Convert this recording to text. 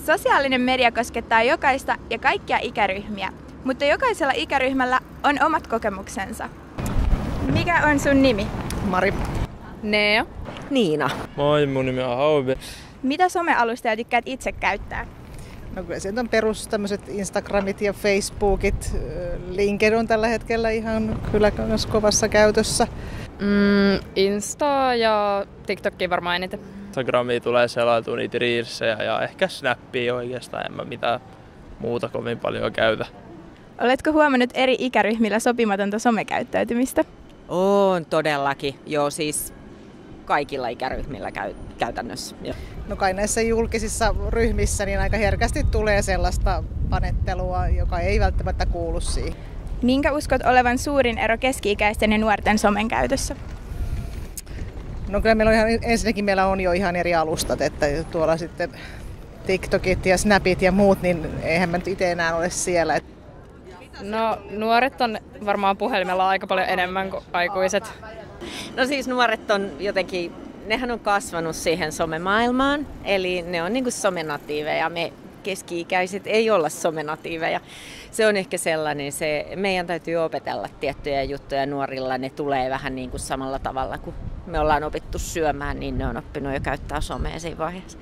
Sosiaalinen media koskettaa jokaista ja kaikkia ikäryhmiä, mutta jokaisella ikäryhmällä on omat kokemuksensa. Mikä on sun nimi? Mari. Nea. Niina. Moi, mun nimi on Haubi. Mitä somealustoja tykkäät itse käyttää? No kyllä sieltä on perus tämmöiset Instagramit ja Facebookit. LinkedIn on tällä hetkellä ihan kyllä myös kovassa käytössä. Insta ja TikTokki varmaan eniten. Instagramiin tulee selaitua niitä reelsejä ja ehkä Snappia oikeastaan, en mä mitään muuta kovin paljon käytä. Oletko huomannut eri ikäryhmillä sopimatonta somekäyttäytymistä? On todellakin. Joo, siis kaikilla ikäryhmillä käytännössä. No kai näissä julkisissa ryhmissä niin aika herkästi tulee sellaista panettelua, joka ei välttämättä kuulu siihen. Minkä uskot olevan suurin ero keski-ikäisten ja nuorten somen käytössä? No kyllä ensinnäkin meillä on jo ihan eri alustat, että tuolla sitten TikTokit ja Snapit ja muut, niin eihän mä nyt itse enää ole siellä. No nuoret on varmaan puhelimella aika paljon enemmän kuin aikuiset. No siis nuoret on jotenkin, nehän on kasvanut siihen somemaailmaan, eli ne on niinku somenatiiveja. Me keski-ikäiset ei olla somenatiiveja. Se on ehkä sellainen, meidän täytyy opetella tiettyjä juttuja nuorilla, ne tulee vähän niin kuin samalla tavalla kuin me ollaan opittu syömään, niin ne on oppinut jo käyttää somea siinä vaiheessa.